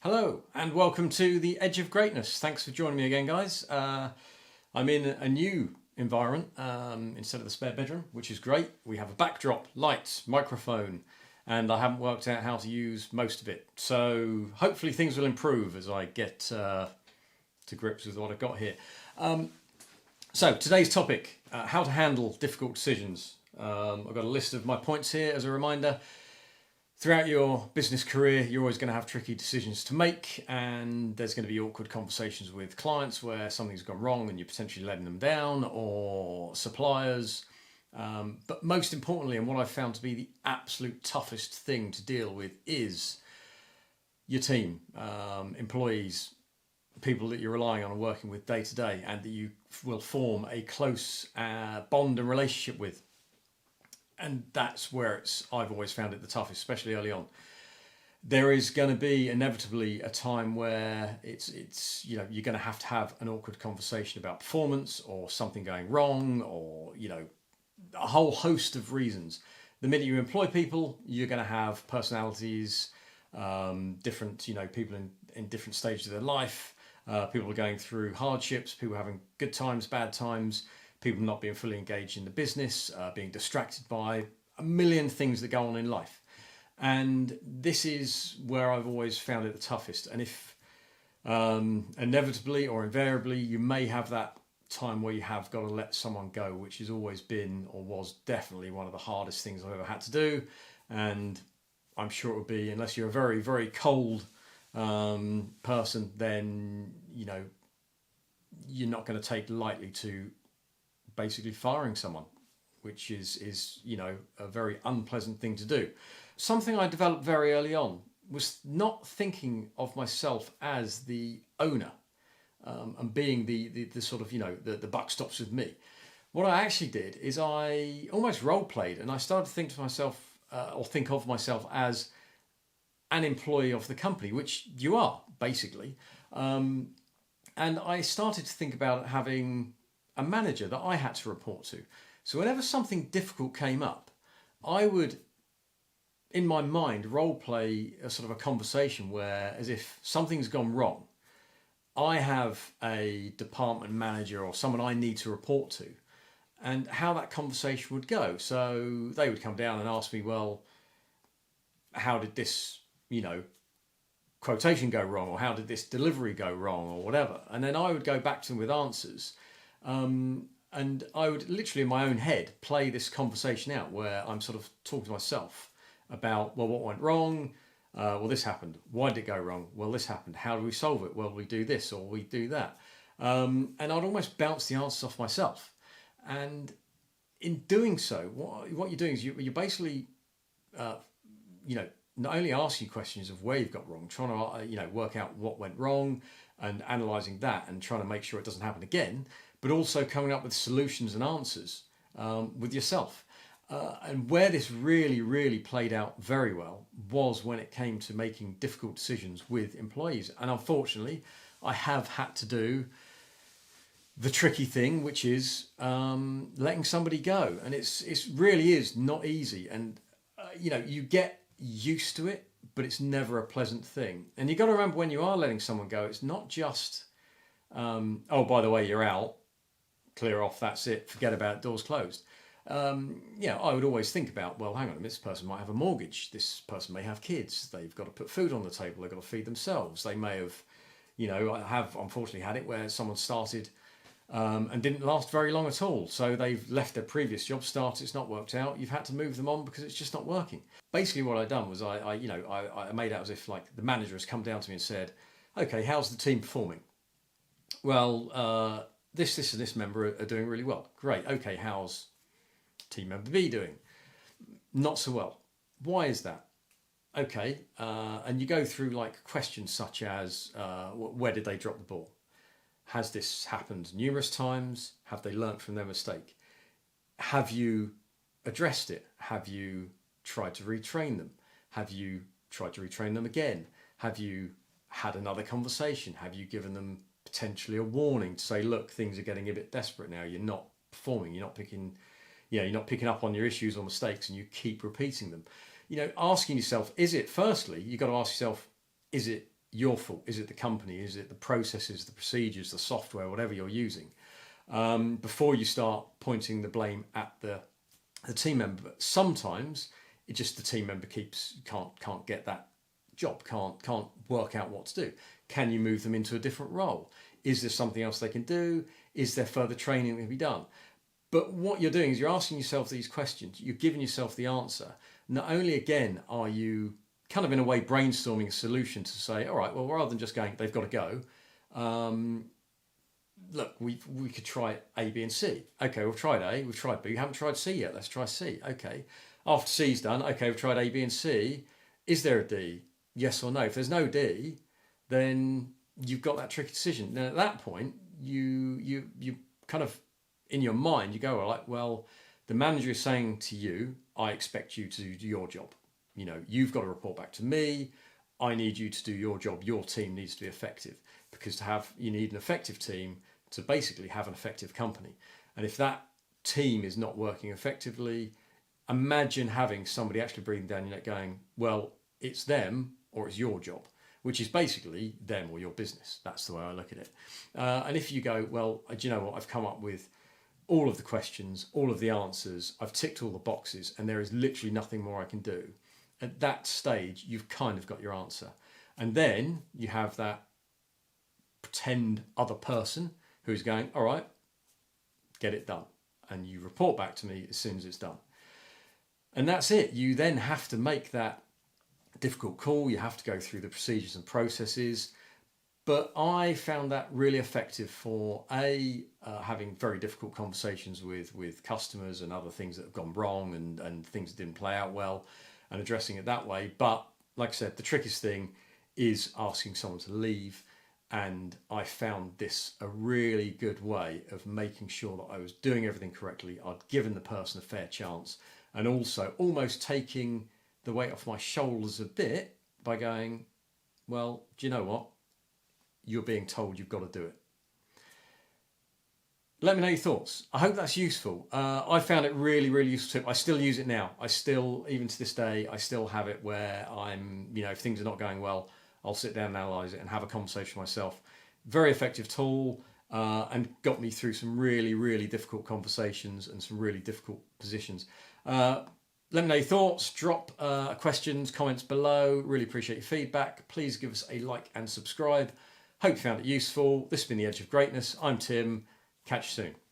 Hello and welcome to the Edge of Greatness. Thanks for joining me again, guys. I'm in a new environment instead of the spare bedroom, which is great. We have a backdrop, lights, microphone, and I haven't worked out how to use most of it. So hopefully things will improve as I get to grips with what I've got here. So today's topic, how to handle difficult decisions. I've got a list of my points here as a reminder. Throughout your business career, you're always going to have tricky decisions to make, and there's going to be awkward conversations with clients where something's gone wrong and you're potentially letting them down, or suppliers. But most importantly, and what I've found to be the absolute toughest thing to deal with, is your team, employees, people that you're relying on and working with day to day, and that you will form a close bond and relationship with. And that's where I've always found it the toughest, especially early on. There is going to be inevitably a time where you're going to have an awkward conversation about performance or something going wrong, or a whole host of reasons. The minute you employ people, you're going to have personalities, different people in different stages of their life. People are going through hardships, people having good times, bad times. People not being fully engaged in the business, being distracted by a million things that go on in life. And this is where I've always found it the toughest. And if inevitably or invariably you may have that time where you have got to let someone go, which has always been, or was definitely, one of the hardest things I've ever had to do. And I'm sure it would be, unless you're a very, very cold person, then you're not going to take lightly to basically firing someone, which is a very unpleasant thing to do. Something I developed very early on was not thinking of myself as the owner and being the sort of the buck stops with me. What I actually did is I almost role played, and I started to think to myself or think of myself as an employee of the company, which you are basically. And I started to think about having a manager that I had to report to. So whenever something difficult came up, I would, in my mind, role play a sort of a conversation where, as if something's gone wrong, I have a department manager or someone I need to report to, and how that conversation would go. So they would come down and ask me, well, how did this, quotation go wrong, or how did this delivery go wrong, or whatever. And then I would go back to them with answers. And I would literally in my own head play this conversation out where I'm sort of talking to myself about, well, what went wrong? Well, this happened. Why did it go wrong? Well, this happened. How do we solve it? Well, we do this or we do that. And I'd almost bounce the answers off myself. And in doing so, what you're doing is you're basically, not only asking questions of where you've got wrong, trying to, work out what went wrong and analysing that and trying to make sure it doesn't happen again, but also coming up with solutions and answers with yourself. And where this really, really played out very well was when it came to making difficult decisions with employees. And unfortunately, I have had to do the tricky thing, which is letting somebody go. And it's really is not easy. And, you get used to it, but it's never a pleasant thing. And you've got to remember, when you are letting someone go, it's not just, oh, by the way, you're out. Clear off, that's it, forget about it, doors closed. I would always think about, well, hang on, this person might have a mortgage, this person may have kids, they've got to put food on the table, they've got to feed themselves, they may have, I have unfortunately had it where someone started and didn't last very long at all. So they've left their previous job, started, it's not worked out, you've had to move them on because it's just not working. Basically what I'd done was I made out as if like the manager has come down to me and said, okay, how's the team performing? Well, this and this member are doing really well. Great. Okay, how's team member B doing? Not so well. Why is that? Okay, and you go through like questions such as, where did they drop the ball? Has this happened numerous times? Have they learnt from their mistake? Have you addressed it? Have you tried to retrain them? Have you tried to retrain them again? Have you had another conversation? Have you given them potentially a warning to say, look, things are getting a bit desperate now, you're not performing, you're not picking up on your issues or mistakes, and you keep repeating them. Asking yourself, firstly, you've got to ask yourself, is it your fault? Is it the company? Is it the processes, the procedures, the software, whatever you're using? Before you start pointing the blame at the team member. But sometimes it just the team member can't get that job, can't work out what to do. Can you move them into a different role? Is there something else they can do? Is there further training that can be done? But what you're doing is you're asking yourself these questions. You're giving yourself the answer. Not only, again, are you kind of in a way brainstorming a solution to say, all right, well, rather than just going, they've got to go. Look, we could try A, B, and C. Okay, we've tried A, we've tried B. We haven't tried C yet. Let's try C. Okay. After C's done, okay, we've tried A, B, and C. Is there a D? Yes or no? If there's no D, then you've got that tricky decision. Now, at that point, you kind of, in your mind, you go, all right, well, the manager is saying to you, I expect you to do your job. You know, you've got to report back to me. I need you to do your job. Your team needs to be effective, because you need an effective team to basically have an effective company. And if that team is not working effectively, imagine having somebody actually breathing down your neck going, well, it's them or it's your job, which is basically them or your business. That's the way I look at it. And if you go, well, do you know what? I've come up with all of the questions, all of the answers. I've ticked all the boxes and there is literally nothing more I can do. At that stage, you've kind of got your answer. And then you have that pretend other person who's going, all right, get it done. And you report back to me as soon as it's done. And that's it. You then have to make that difficult call. You have to go through the procedures and processes. But I found that really effective for having very difficult conversations with customers and other things that have gone wrong and things that didn't play out well, and addressing it that way. But like I said, the trickiest thing is asking someone to leave. And I found this a really good way of making sure that I was doing everything correctly. I'd given the person a fair chance, and also almost taking the weight off my shoulders a bit by going, well, do you know what? You're being told you've got to do it. Let me know your thoughts. I hope that's useful. I found it really, really useful tip. I still use it now. Even to this day, I still have it where I'm, if things are not going well, I'll sit down and analyse it and have a conversation myself. Very effective tool, and got me through some really, really difficult conversations and some really difficult positions. Let me know your thoughts. Drop questions, comments below. Really appreciate your feedback. Please give us a like and subscribe. Hope you found it useful. This has been The Edge of Greatness. I'm Tim. Catch you soon.